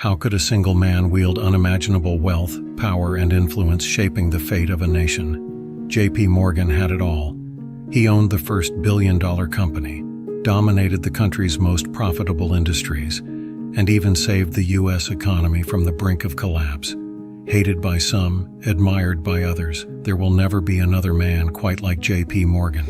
How could a single man wield unimaginable wealth, power, and influence shaping the fate of a nation? J.P. Morgan had it all. He owned the first billion-dollar company, dominated the country's most profitable industries, and even saved the U.S. economy from the brink of collapse. Hated by some, admired by others, there will never be another man quite like J.P. Morgan.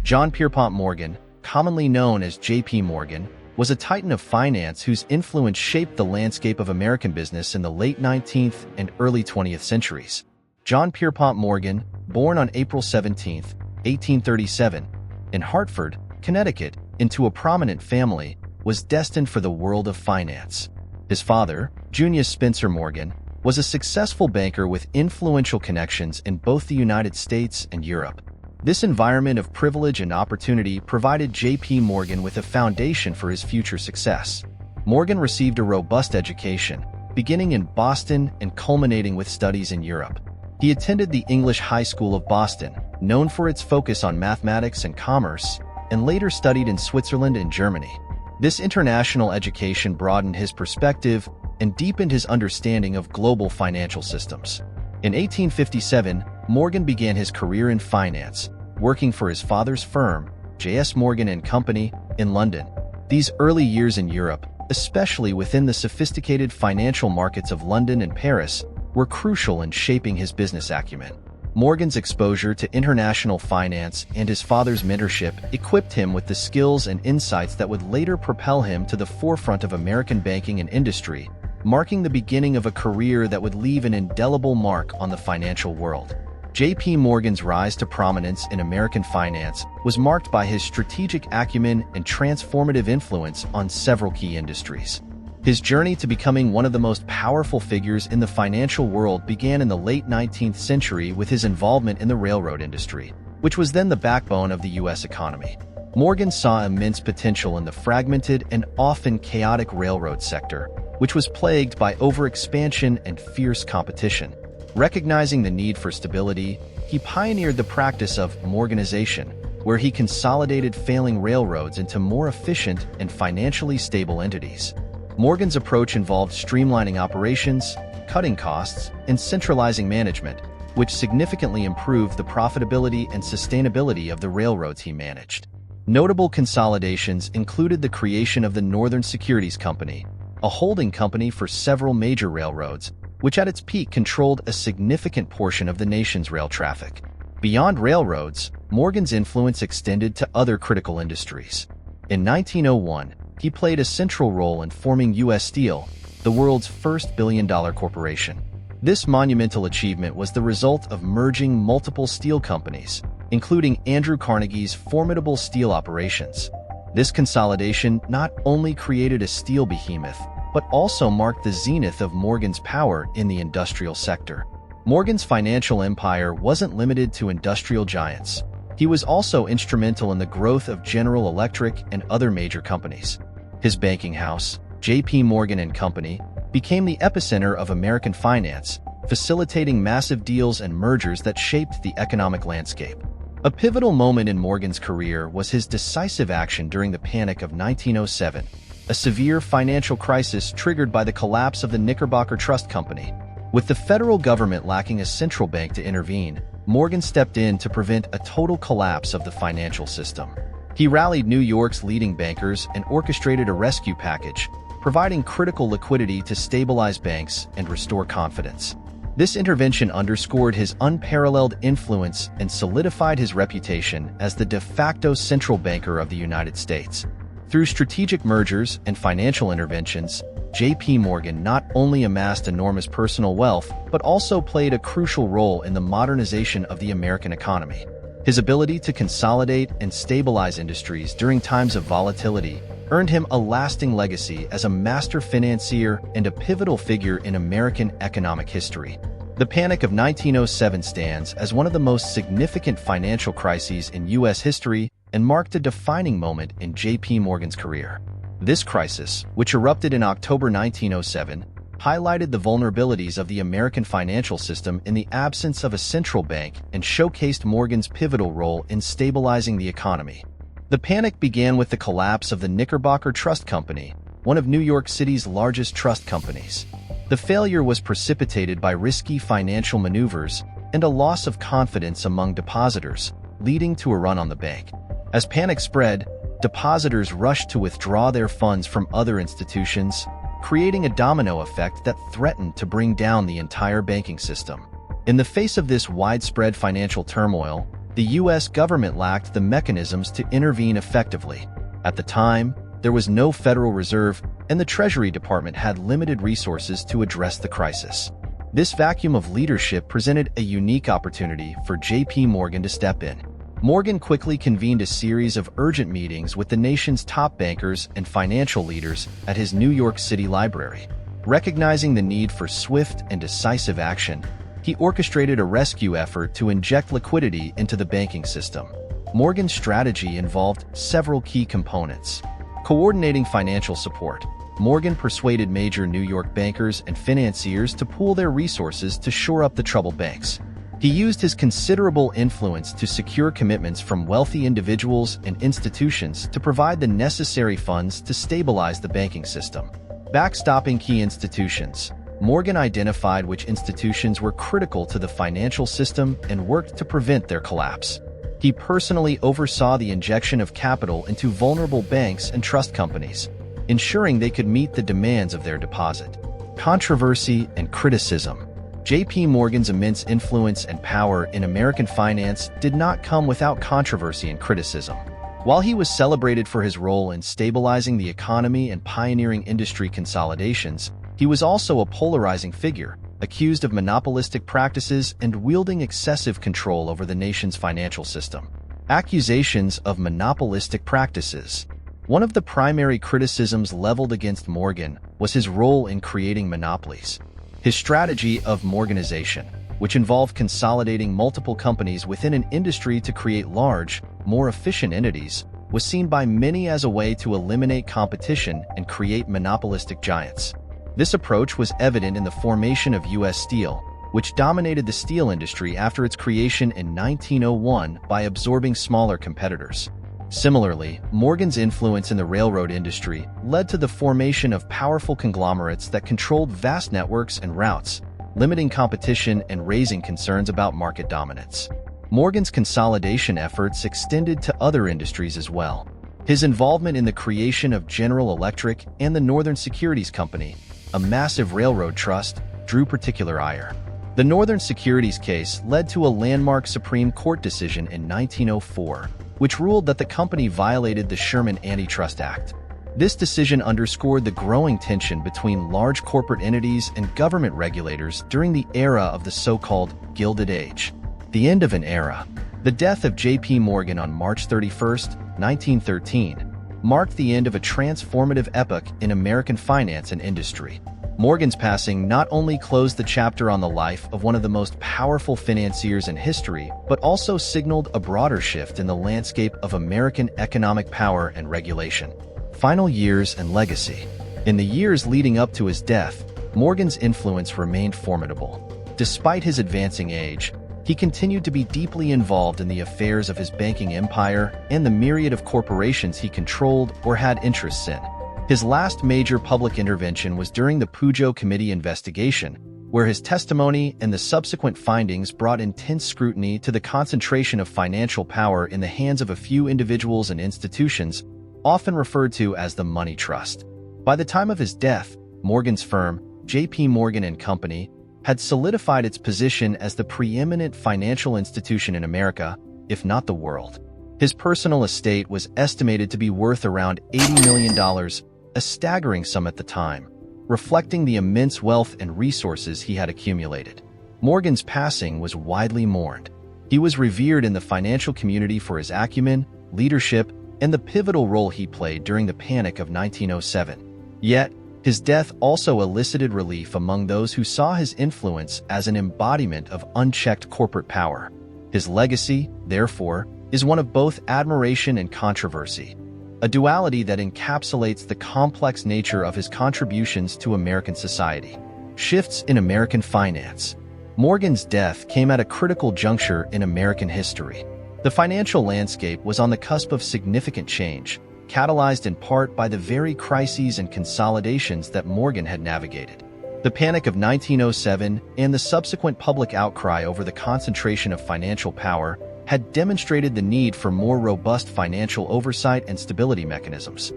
John Pierpont Morgan, commonly known as J.P. Morgan, was a titan of finance whose influence shaped the landscape of American business in the late 19th and early 20th centuries. John Pierpont Morgan, born on April 17, 1837, in Hartford, Connecticut, into a prominent family, was destined for the world of finance. His father, Junius Spencer Morgan, was a successful banker with influential connections in both the United States and Europe. This environment of privilege and opportunity provided J.P. Morgan with a foundation for his future success. Morgan received a robust education, beginning in Boston and culminating with studies in Europe. He attended the English High School of Boston, known for its focus on mathematics and commerce, and later studied in Switzerland and Germany. This international education broadened his perspective and deepened his understanding of global financial systems. In 1857, Morgan began his career in finance, working for his father's firm, J.S. Morgan & Company, in London. These early years in Europe, especially within the sophisticated financial markets of London and Paris, were crucial in shaping his business acumen. Morgan's exposure to international finance and his father's mentorship equipped him with the skills and insights that would later propel him to the forefront of American banking and industry, marking the beginning of a career that would leave an indelible mark on the financial world. J.P. Morgan's rise to prominence in American finance was marked by his strategic acumen and transformative influence on several key industries. His journey to becoming one of the most powerful figures in the financial world began in the late 19th century with his involvement in the railroad industry, which was then the backbone of the U.S. economy. Morgan saw immense potential in the fragmented and often chaotic railroad sector, which was plagued by overexpansion and fierce competition. Recognizing the need for stability, he pioneered the practice of Morganization, where he consolidated failing railroads into more efficient and financially stable entities. Morgan's approach involved streamlining operations, cutting costs, and centralizing management, which significantly improved the profitability and sustainability of the railroads he managed. Notable consolidations included the creation of the Northern Securities Company, a holding company for several major railroads, which at its peak controlled a significant portion of the nation's rail traffic. Beyond railroads, Morgan's influence extended to other critical industries. In 1901, he played a central role in forming U.S. Steel, the world's first billion-dollar corporation. This monumental achievement was the result of merging multiple steel companies, including Andrew Carnegie's formidable steel operations. This consolidation not only created a steel behemoth, but also marked the zenith of Morgan's power in the industrial sector. Morgan's financial empire wasn't limited to industrial giants. He was also instrumental in the growth of General Electric and other major companies. His banking house, J.P. Morgan & Company, became the epicenter of American finance, facilitating massive deals and mergers that shaped the economic landscape. A pivotal moment in Morgan's career was his decisive action during the Panic of 1907, a severe financial crisis triggered by the collapse of the Knickerbocker Trust Company. With the federal government lacking a central bank to intervene, Morgan stepped in to prevent a total collapse of the financial system. He rallied New York's leading bankers and orchestrated a rescue package, providing critical liquidity to stabilize banks and restore confidence. This intervention underscored his unparalleled influence and solidified his reputation as the de facto central banker of the United States. Through strategic mergers and financial interventions, J.P. Morgan not only amassed enormous personal wealth, but also played a crucial role in the modernization of the American economy. His ability to consolidate and stabilize industries during times of volatility earned him a lasting legacy as a master financier and a pivotal figure in American economic history. The Panic of 1907 stands as one of the most significant financial crises in U.S. history and marked a defining moment in J.P. Morgan's career. This crisis, which erupted in October 1907, highlighted the vulnerabilities of the American financial system in the absence of a central bank and showcased Morgan's pivotal role in stabilizing the economy. The panic began with the collapse of the Knickerbocker Trust Company, one of New York City's largest trust companies. The failure was precipitated by risky financial maneuvers and a loss of confidence among depositors, leading to a run on the bank. As panic spread, depositors rushed to withdraw their funds from other institutions, creating a domino effect that threatened to bring down the entire banking system. In the face of this widespread financial turmoil, the U.S. government lacked the mechanisms to intervene effectively. At the time, there was no Federal Reserve, and the Treasury Department had limited resources to address the crisis. This vacuum of leadership presented a unique opportunity for J.P. Morgan to step in. Morgan quickly convened a series of urgent meetings with the nation's top bankers and financial leaders at his New York City library. Recognizing the need for swift and decisive action, he orchestrated a rescue effort to inject liquidity into the banking system. Morgan's strategy involved several key components. Coordinating financial support, Morgan persuaded major New York bankers and financiers to pool their resources to shore up the troubled banks. He used his considerable influence to secure commitments from wealthy individuals and institutions to provide the necessary funds to stabilize the banking system. Backstopping key institutions, Morgan identified which institutions were critical to the financial system and worked to prevent their collapse. He personally oversaw the injection of capital into vulnerable banks and trust companies, ensuring they could meet the demands of their deposit. Controversy and criticism. J.P. Morgan's immense influence and power in American finance did not come without controversy and criticism. While he was celebrated for his role in stabilizing the economy and pioneering industry consolidations, he was also a polarizing figure, accused of monopolistic practices and wielding excessive control over the nation's financial system. Accusations of monopolistic practices. One of the primary criticisms leveled against Morgan was his role in creating monopolies. His strategy of Morganization, which involved consolidating multiple companies within an industry to create large, more efficient entities, was seen by many as a way to eliminate competition and create monopolistic giants. This approach was evident in the formation of U.S. Steel, which dominated the steel industry after its creation in 1901 by absorbing smaller competitors. Similarly, Morgan's influence in the railroad industry led to the formation of powerful conglomerates that controlled vast networks and routes, limiting competition and raising concerns about market dominance. Morgan's consolidation efforts extended to other industries as well. His involvement in the creation of General Electric and the Northern Securities Company, a massive railroad trust, drew particular ire. The Northern Securities case led to a landmark Supreme Court decision in 1904, which ruled that the company violated the Sherman Antitrust Act. This decision underscored the growing tension between large corporate entities and government regulators during the era of the so-called Gilded Age. The end of an era. The death of J.P. Morgan on March 31, 1913, marked the end of a transformative epoch in American finance and industry. Morgan's passing not only closed the chapter on the life of one of the most powerful financiers in history, but also signaled a broader shift in the landscape of American economic power and regulation. Final years and legacy. In the years leading up to his death, Morgan's influence remained formidable. Despite his advancing age, he continued to be deeply involved in the affairs of his banking empire and the myriad of corporations he controlled or had interests in. His last major public intervention was during the Pujo Committee investigation, where his testimony and the subsequent findings brought intense scrutiny to the concentration of financial power in the hands of a few individuals and institutions, often referred to as the money trust. By the time of his death, Morgan's firm, J.P. Morgan & Company, had solidified its position as the preeminent financial institution in America, if not the world. His personal estate was estimated to be worth around $80 million, a staggering sum at the time, reflecting the immense wealth and resources he had accumulated. Morgan's passing was widely mourned. He was revered in the financial community for his acumen, leadership, and the pivotal role he played during the Panic of 1907. Yet, his death also elicited relief among those who saw his influence as an embodiment of unchecked corporate power. His legacy, therefore, is one of both admiration and controversy, a duality that encapsulates the complex nature of his contributions to American society. Shifts in American finance. Morgan's death came at a critical juncture in American history. The financial landscape was on the cusp of significant change, catalyzed in part by the very crises and consolidations that Morgan had navigated. The Panic of 1907 and the subsequent public outcry over the concentration of financial power had demonstrated the need for more robust financial oversight and stability mechanisms.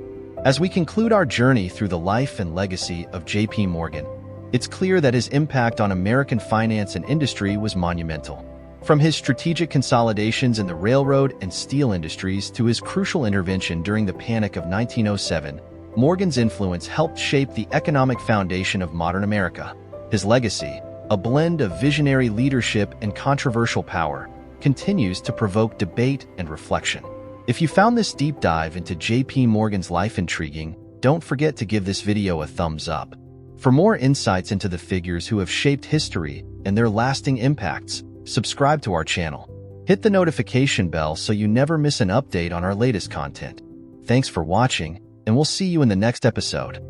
As we conclude our journey through the life and legacy of J.P. Morgan, it's clear that his impact on American finance and industry was monumental. From his strategic consolidations in the railroad and steel industries to his crucial intervention during the Panic of 1907, Morgan's influence helped shape the economic foundation of modern America. His legacy, a blend of visionary leadership and controversial power, continues to provoke debate and reflection. If you found this deep dive into J.P. Morgan's life intriguing, don't forget to give this video a thumbs up. For more insights into the figures who have shaped history and their lasting impacts, subscribe to our channel. Hit the notification bell so you never miss an update on our latest content. Thanks for watching, and we'll see you in the next episode.